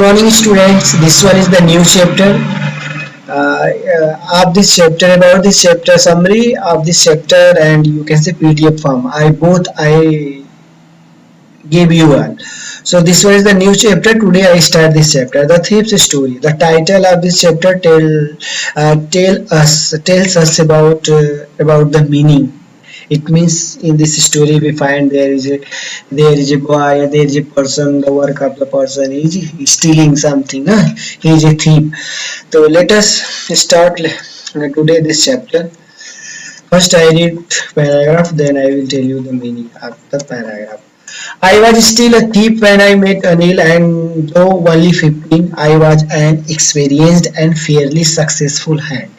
morning, students. This one is the new chapter. Of this chapter, about this chapter, summary of this chapter, and you can say PDF form. I gave you one. So this one is the new chapter. Today I start this chapter. The thief's story. The title of this chapter tells us about the meaning. It means in this story we find there is a boy, there is a person, the work of the person is stealing something. He is a thief. So let us start today this chapter. First I read paragraph, then I will tell you the meaning of the paragraph. I was still a thief when I met Anil, and though only 15, I was an experienced and fairly successful hand.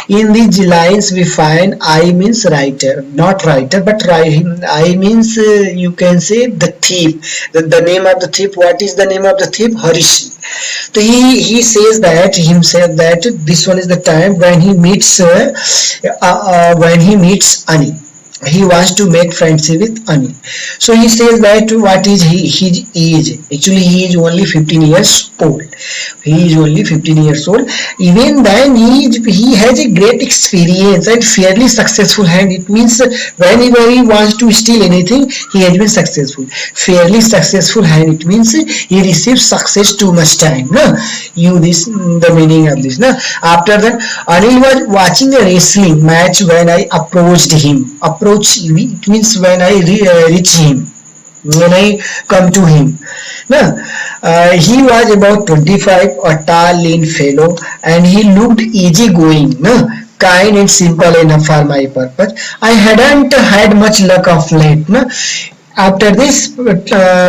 In these lines, we find I means writer, not writer, but I means you can say the thief. The name of the thief. What is the name of the thief? Harish. So he says that himself that this one is the time when he meets Anil. He wants to make friendship with Anil. So he says that what is his age? Actually, he is only 15 years old. He is only 15 years old. Even then, he has a great experience and fairly successful hand. It means whenever he wants to steal anything, he has been successful. Fairly successful hand. It means he receives success too much time. No? The meaning of this. No? After that, Anil was watching a wrestling match when I approached him. It means when I reach him, when I come to him. He was about 25, a tall, lean fellow, and he looked easygoing, kind and simple enough for my purpose. I hadn't had much luck of late. After this,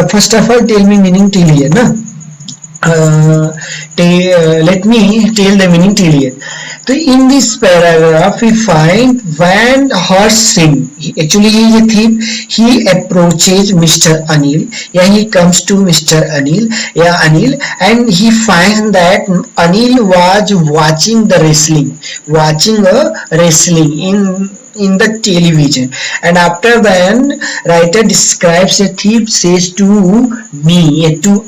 first of all, tell me meaning till here. Let me tell the meaning till here. So in this paragraph we find when Harsh Singh, actually he is a thief, he approaches Mr. Anil. Yeah, he comes to Mr. Anil. Yeah, Anil, and he finds that Anil was watching a wrestling in the television, and after then writer describes a thief says to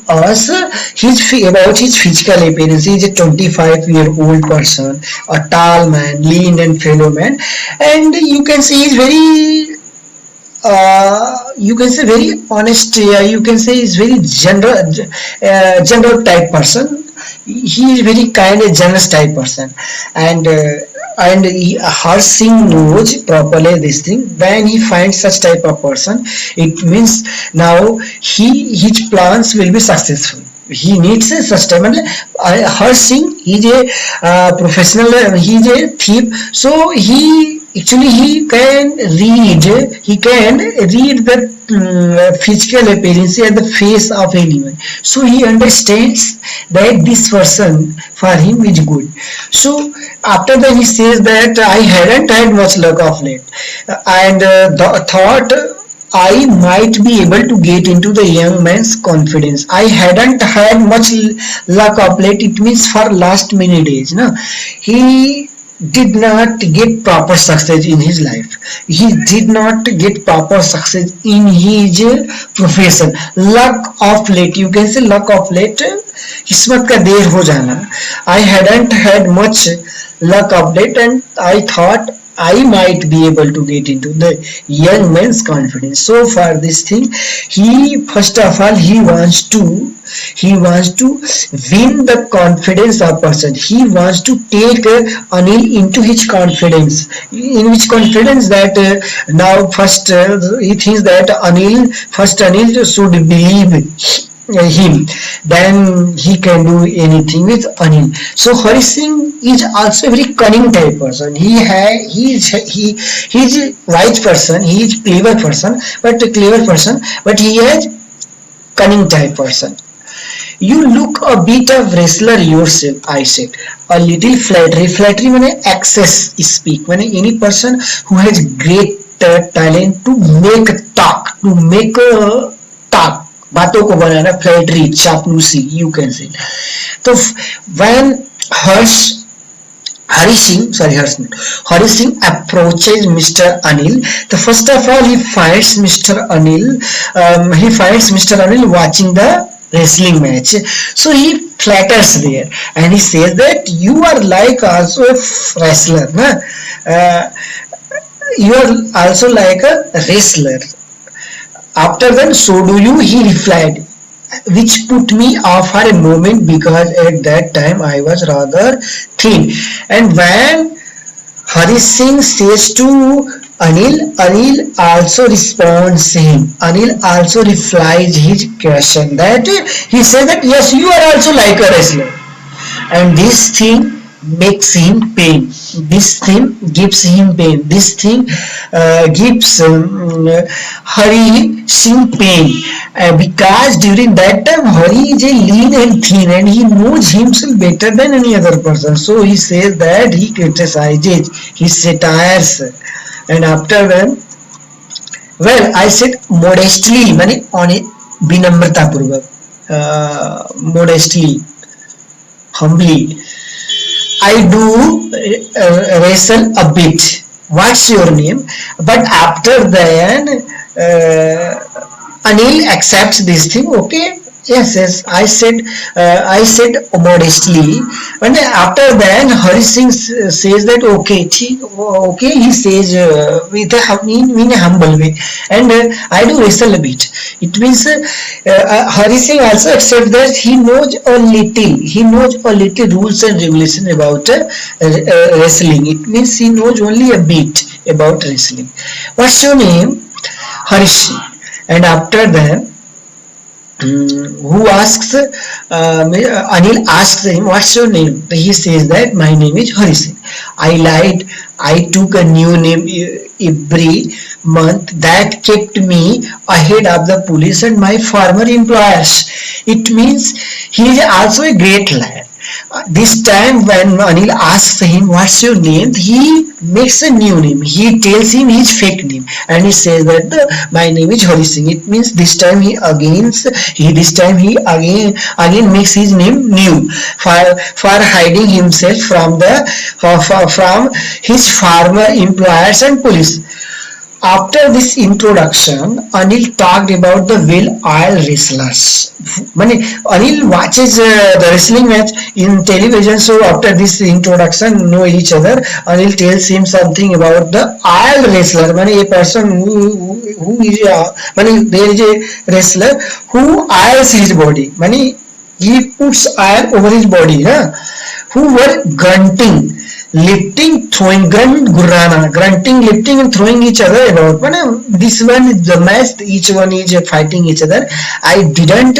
us about his physical appearance. He is a 25-year-old person, a tall man, lean and fellow man, and you can say he's very you can say very honest. You can say he's very general type person. He is very kind and generous type person, and Harsh Singh knows properly this thing. When he finds such type of person, it means now his plans will be successful. He needs such type. Harsh Singh is a professional. He is a thief, so he can read the physical appearance and the face of anyone, so he understands that this person for him is good. So after that he says that I hadn't had much luck of late, and thought I might be able to get into the young man's confidence. I hadn't had much luck of late. It means for last many days. He did not get proper success in his life. He did not get proper success in his profession. Luck of late, you can say luck of late, किस्मत का देर हो जाना. I hadn't had much luck of late, and I thought I might be able to get into the young man's confidence. So for this thing, first of all he wants to win the confidence of person. He wants to take Anil into his confidence. In which confidence that now first he thinks that Anil should believe him, then he can do anything with Anil. So Hari Singh is also a very cunning type person. He is a wise person. He is clever person, but he is cunning type person. You look a bit of wrestler yourself, I said. A little flattery. Flattery means excess speak. Means any person who has great talent to make talk, बातों को बनाना, flattery, चापलूसी, you can say. तो when Hari Singh approaches Mr. Anil. So first of all, he finds Mr. Anil watching the wrestling match. So he flatters there and he says that you are like also a wrestler, na? Uh, you are also like a wrestler. After that, so do you, he replied, which put me off for a moment because at that time I was rather thin. And when Hari Singh says to Anil, Anil also responds him. Anil also replies his question that he says that yes, you are also like a wrestler, and this thing makes him pain. This thing gives him pain. This thing gives Hari Singh pain because during that time Hari is a lean and thin and he knows himself better than any other person. So he says that he criticizes, he satires, and after that, well, I said modestly, माने on विनम्रता पूर्वक, modestly, humbly, I do wrestle a bit. What's your name? But after then, Anil accepts this thing. Okay, yes, yes. I said modestly. And after then, Hari Singh says that okay, okay. He says with in a humble way, and I do wrestle a bit. It means Hari Singh also accepts that he knows a little. He knows a little rules and regulations about wrestling. It means he knows only a bit about wrestling. What's your name? Harish. And after that, who asks Anil asks him what's your name. He says that my name is Hari Singh. I lied. I took a new name every month that kept me ahead of the police and my former employers. It means he is also a great liar. This time when Anil asks him what's your name, he makes a new name. He tells him his fake name and he says that my name is Hari Singh. It means this time he again makes his name new for hiding himself from the from his former employers and police. After this introduction, Anil talked about the well-oiled wrestlers. Anil watches the wrestling match in television, so after this introduction, know each other. Anil tells him something about the oiled wrestler. A person who is there is a wrestler who oils his body. He puts oil over his body. Who were grunting, lifting, throwing, grunting, lifting and throwing each other about. This one is the match, each one is fighting each other. I didn't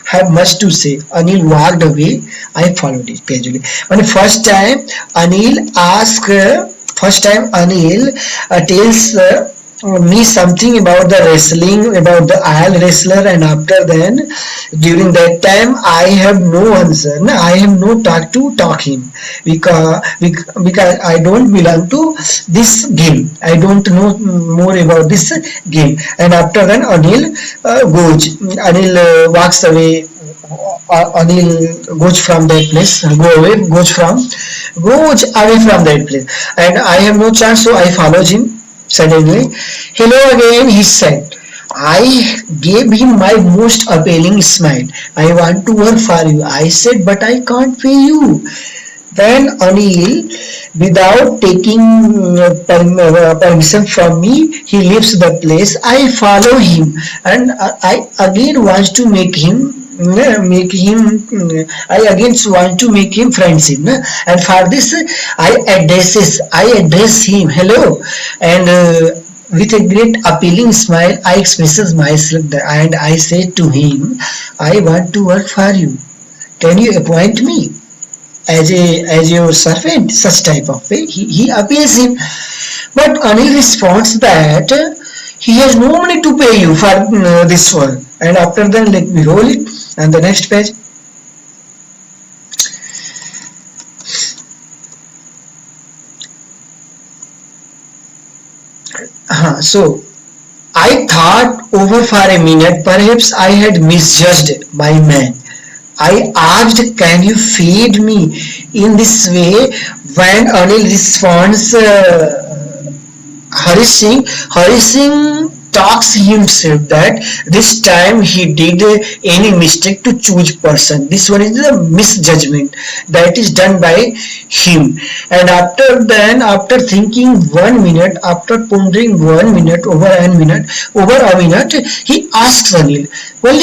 have much to say. Anil walked away. I followed it casually. First time Anil tells me something about the wrestling, about the aisle wrestler, and after then, during that time, I have no answer. I have no talk to talk him because I don't belong to this game. I don't know more about this game. And after then, Anil goes. Anil walks away. Anil goes from that place, goes away from that place, and I have no chance, so I follow him. Suddenly, hello again, he said. I gave him my most appealing smile. I want to work for you. I said, but I can't pay you. Then Anil, without taking permission from me, he leaves the place. I follow him, and I again want to I again want to make him friendship, and for this I address him hello, and with a great appealing smile I expresses myself and I say to him, I want to work for you, can you appoint me as your servant, such type of way. He appeals him, but Anil responds that he has no money to pay you for this one. And after that, let me roll it and the next page. So I thought over for a minute, perhaps I had misjudged my man. I asked, can you feed me in this way? When Anil responds, Hari Singh talks himself that this time he did any mistake to choose person. This one is the misjudgment that is done by him. And after thinking 1 minute, after pondering 1 minute, over a minute, he asks Anil, well,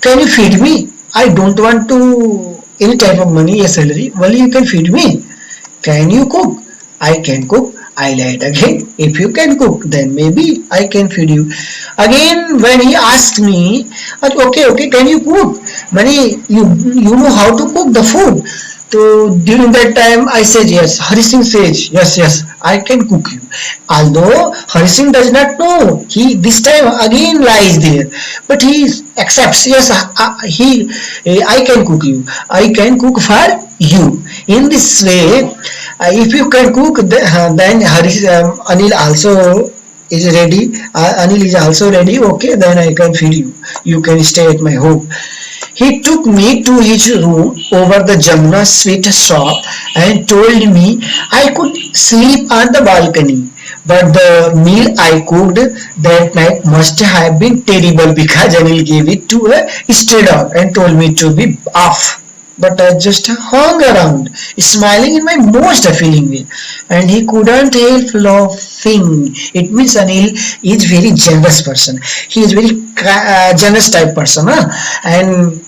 can you feed me? I don't want to any type of money or salary. Well, you can feed me. Can you cook? I can cook. I lied again. If you can cook, then maybe I can feed you. Again, when he asked me, okay, can you cook? Mani, you know how to cook the food. So during that time, I said yes. Hari Singh says yes, I can cook you. Although Hari Singh does not know, he this time again lies there, but he accepts. Yes, I can cook you. I can cook for you. In this way, if you can cook, then Anil also is ready. Anil is also ready. Okay, then I can feed you. You can stay at my home. He took me to his room over the Jamuna sweet shop and told me I could sleep on the balcony. But the meal I cooked that night must have been terrible because Anil gave it to a stray dog and told me to be off. But I just hung around, smiling in my most appealing way, and he couldn't help laughing. It means Anil is very generous person. He is very generous type person, huh? And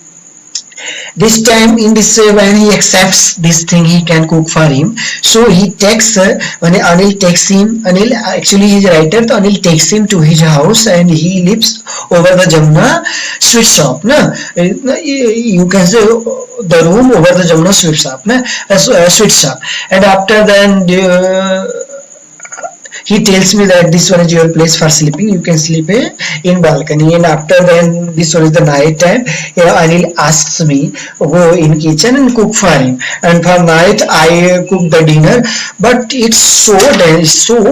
this time in this when he accepts this thing he can cook for him, so he takes when Anil takes him, Anil actually he is writer, so Anil takes him to his house and he lives over the Jamuna sweet shop na. You can say the room over the Jamuna sweet shop na, sweet shop. And after then he tells me that this one is your place for sleeping, you can sleep in balcony. And after then this one is the night time, Anil asks me go in kitchen and cook for him, and for night I cook the dinner. But it's so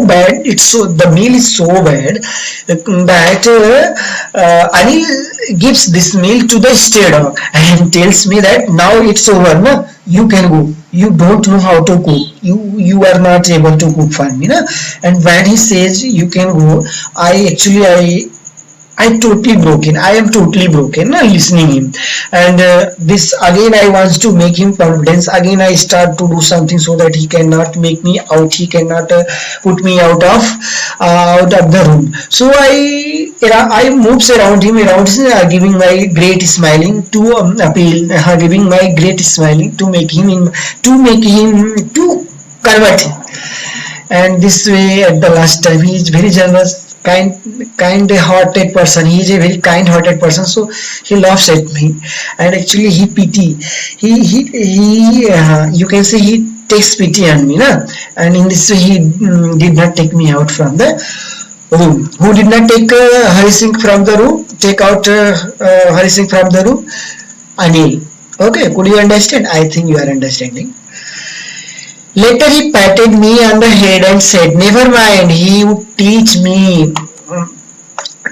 bad, it's so the meal is so bad that Anil gives this meal to the stray dog and tells me that now it's over, na, you can go, you don't know how to cook, you are not able to cook for me, na. And when he says you can go, I totally broken. I am totally broken listening him. And this again I want to make him confidence. Again I start to do something so that he cannot make me out. He cannot put me out of the room. So I moves around him, giving my great smiling to appeal, giving my great smiling to make him to convert him. And this way at the last time he is very generous, kind hearted person. He is a very kind hearted person, so he laughs at me and actually he pity, you can say he takes pity on me, na. And in this way he did not take me out from the room. Who did not take Hari Singh from the room, take out Hari Singh from the room? Anil. Okay, could you understand? I think you are understanding. Later he patted me on the head and said, never mind, he would teach me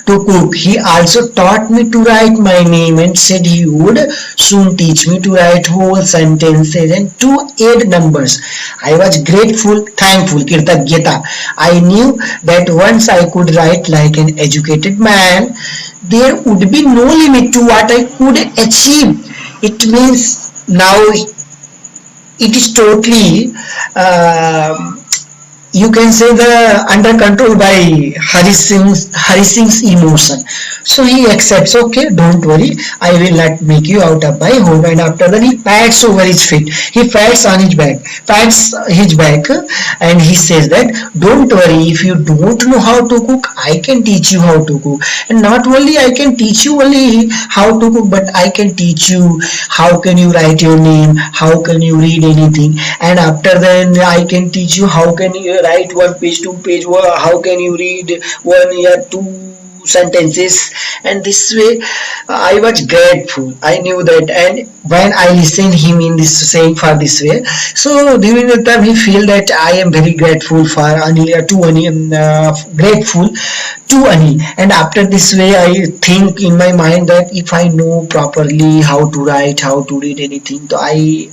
to cook. He also taught me to write my name and said he would soon teach me to write whole sentences and to add numbers. I was grateful, thankful, kirtagyata. I knew that once I could write like an educated man, there would be no limit to what I could achieve. It means now it is totally you can say the under control by Hari Singh's emotion. So he accepts, okay, don't worry, I will not make you out of my home. And after that he pats over his feet, he pats on his back, and he says that don't worry, if you don't know how to cook, I can teach you how to cook. And not only I can teach you only how to cook, but I can teach you how can you write your name, how can you read anything, and after then I can teach you how can you write one page, two page, how can you read one or two sentences. And this way I was grateful, I knew that. And when I listened him in this saying for this way, so during the time he feel that I am very grateful for Anil, grateful to Anil. And after this way, I think in my mind that if I know properly how to write, how to read anything, so I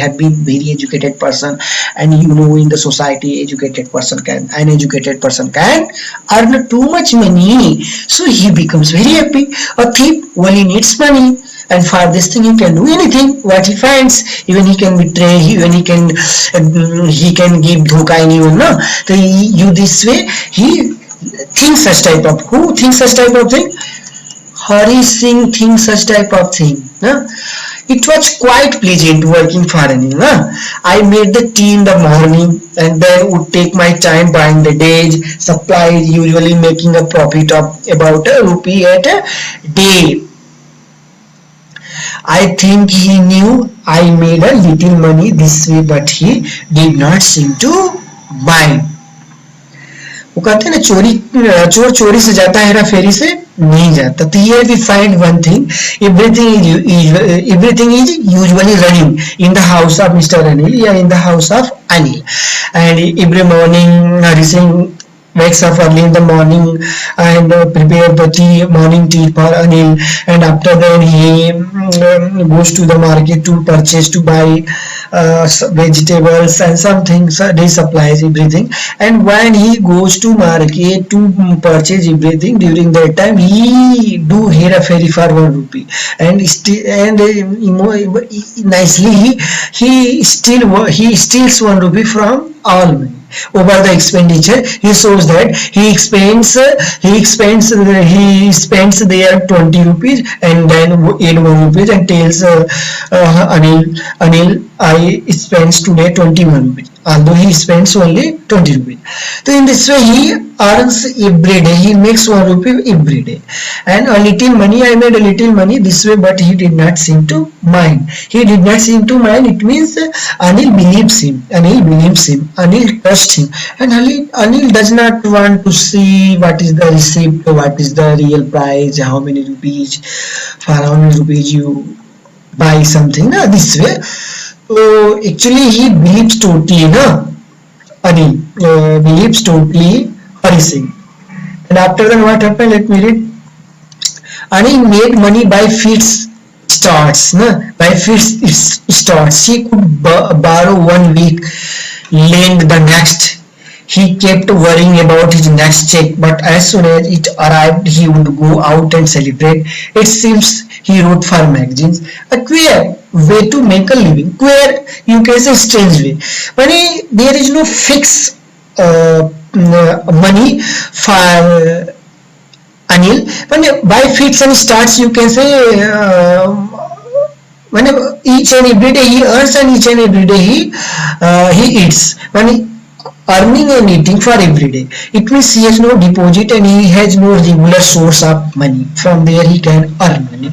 have been very educated person, and in the society, uneducated person can earn too much money. So he becomes very happy. A thief only needs money, and for this thing he can do anything what he finds. Even he can betray, even he can give dhoka anyone, no. So you this way he thinks such type of, who thinks such type of thing? Hari Singh thinks such type of thing, no? It was quite pleasant working for Anil, no? I made the tea in the morning and then would take my time buying the dates, supplies, usually making a profit of about a rupee at a day. I think he knew I made a little money this way, but he did not seem to mind. वो कहते हैं ना, चोर चोरी से जाता है, हेरा फेरी से नहीं जाता. तो here we find one thing: everything is usually running in the house of Mr. Anil, या in the house of Anil. And every morning Hari Singh wakes up early in the morning and prepare the morning tea for Anil, and after that he goes to the market to purchase, to buy vegetables and some things, he supplies everything. And when he goes to market to purchase everything, during that time he do hera fairy for 1 rupee, and nicely he steals 1 rupee from all money. Over the expenditure, he shows that he spends there 20 rupees and then add 1 rupees and tells Anil, I spends today 21 rupees, although he spends only 20 rupees. So in this way he earns every day, he makes 1 rupee every day. And I made a little money this way, but he did not seem to mind. It means Anil believes him, Anil trusts him, and Anil does not want to see what is the receipt, what is the real price, how many rupees, for how many rupees you buy something, this way. So actually he believes totally, Anil believes totally Hari Singh. And after that what happened, let me read. Anil made money by fits starts, by fits starts. He could borrow 1 week, lend the next. He kept worrying about his next check, but as soon as it arrived, he would go out and celebrate. It seems he wrote for magazines. A queer way to make a living. Queer, you can say strange way. Money, there is no fixed money for Anil. When by fits and starts, you can say whenever each and every day he earns, and each and every day he eats. When earning and eating for every day, it means he has no deposit and he has no regular source of money. From there he can earn money.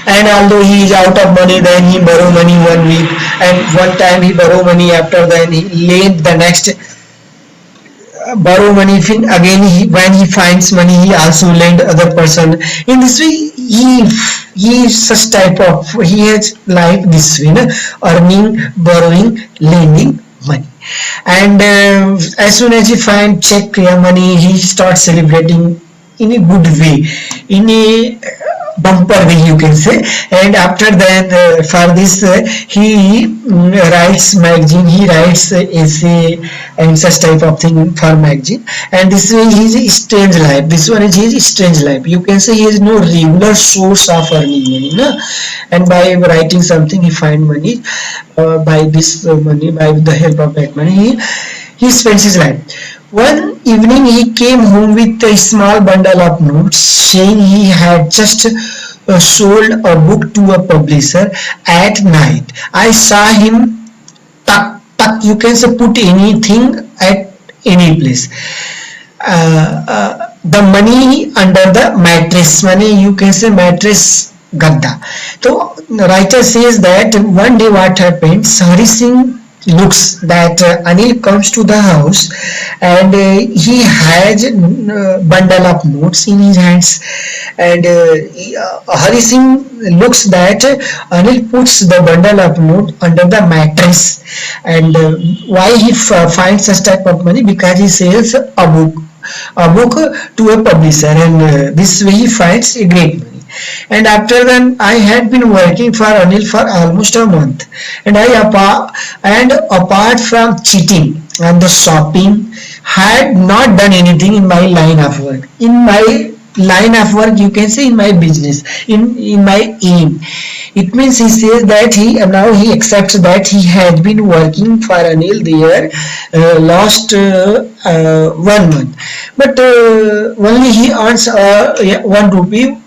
And although he is out of money, then he borrow money 1 week, and one time he borrow money, after then he lend the next borrow money. Again when he finds money, he also lend other person. In this way he is such type of, he has life this way, earning, borrowing, lending money. And as soon as he find check money, he starts celebrating in a good way, in a bumper way, you can say. And after that for this he writes magazine, he writes essay and such type of thing for magazine. And this way his strange life, this one is his strange life, you can say. He has no regular source of earning money, and by writing something he find money. By this money, by the help of that money, he spends his life. One evening he came home with a small bundle of notes, saying he had just sold a book to a publisher at night. I saw him tuck, you can say put anything at any place. The money under the mattress, money you can say mattress gadda. So the writer says that one day what happened, Hari Singh looks that Anil comes to the house, and he has a bundle of notes in his hands, and Hari Singh looks that Anil puts the bundle of notes under the mattress. And why he finds such type of money? Because he sells a book. a book to a publisher, and this way he finds a great money. And after then, I had been working for Anil for almost a month, and apart from cheating and the shopping, had not done anything in my line of work. In my line of work, you can say, in my business, in my aim. It means he says that he accepts that he had been working for Anil there last 1 month, but only he earns 1 rupee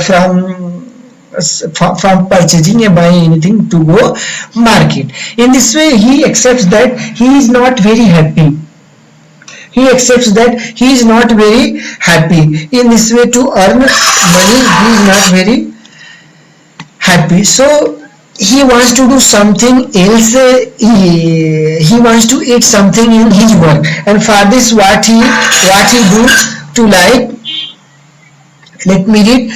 from purchasing and buying anything to go market. In this way, he accepts that he is not very happy. He accepts that he is not very happy. In this way, to earn money, he is not very happy. So he wants to do something else. He wants to eat something in his work, and for this, what he do to, like, let me read.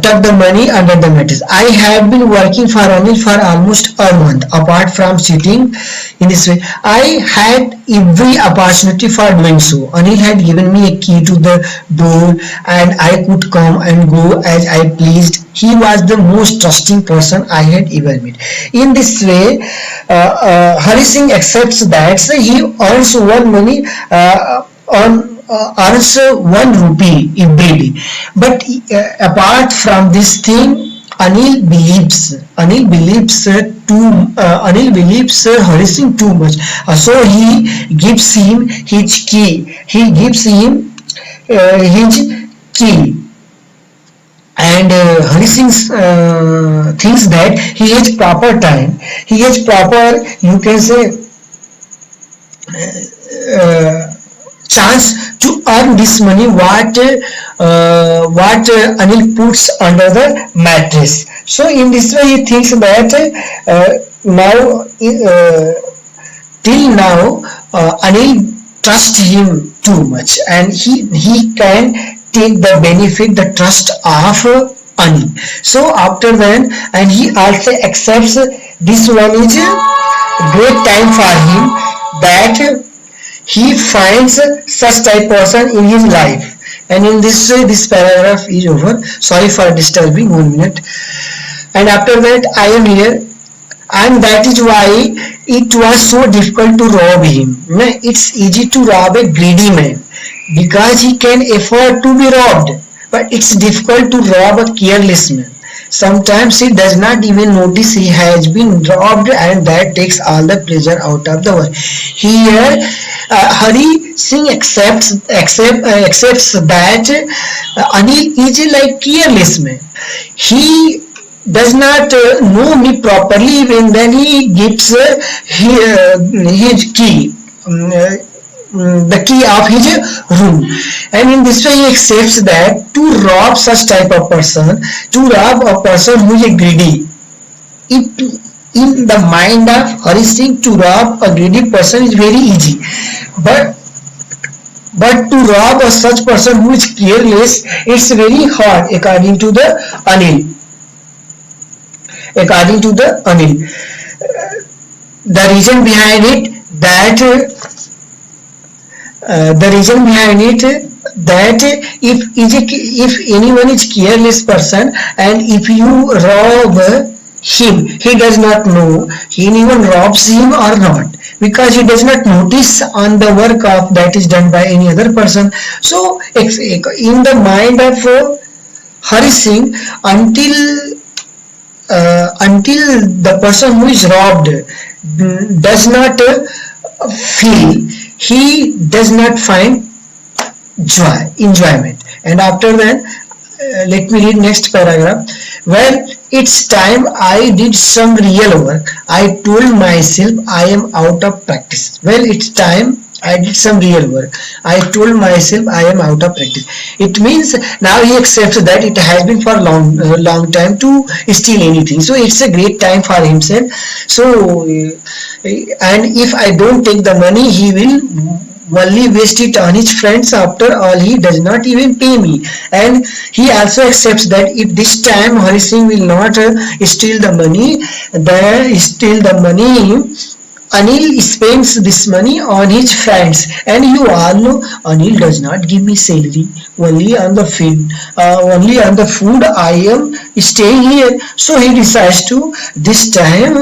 Tuck the money under the mattress. I have been working for Anil for almost a month. Apart from sitting in this way, I had every opportunity for doing so. Anil had given me a key to the door, and I could come and go as I pleased. He was the most trusting person I had ever met. In this way, Hari Singh accepts that he earns one money on earns 1 rupee every day. But apart from this thing, Anil believes Hari Singh too much. So he gives him his key. He gives him his key. And Hari Singh thinks that he has proper time. He has proper, you can say, chance to earn this money what Anil puts under the mattress. So in this way, he thinks that till now Anil trusts him too much, and he can take the benefit, the trust of Anil. So after then, and he also accepts this one is a great time for him, that he finds such type person in his life. And in this way, this paragraph is over. Sorry for disturbing, 1 minute. And after that, I am here, and that is why it was so difficult to rob him. It's easy to rob a greedy man because he can afford to be robbed, but it's difficult to rob a careless man. Sometimes he does not even notice he has been robbed, and that takes all the pleasure out of the work. Here, Hari Singh accepts that Anil is like careless man. He does not know me properly when then he gives his key. The key of his room, and in this way he accepts that to rob such type of person, to rob a person who is greedy, in the mind of Hari Singh, to rob a greedy person is very easy, but to rob a such person who is careless, it's very hard, according to the Anil. The reason behind it that if anyone is careless person, and if you rob him, he does not know anyone robs him or not, because he does not notice on the work of that is done by any other person. So in the mind of Hari Singh, until the person who is robbed does not feel, he does not find enjoyment. And after that, let me read next paragraph. Well, it's time I did some real work. I told myself I am out of practice. Well, it's time I did some real work. I told myself I am out of practice. It means now he accepts that it has been for a long time to steal anything. So it's a great time for himself. So, and if I don't take the money, he will only waste it on his friends. After all, he does not even pay me. And he also accepts that if this time Hari Singh will not steal the money, Anil spends this money on his friends, and you all know Anil does not give me salary. Only on the food I am staying here. So he decides to this time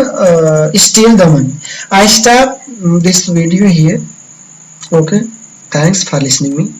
steal the money. I stop this video here. Okay, thanks for listening me.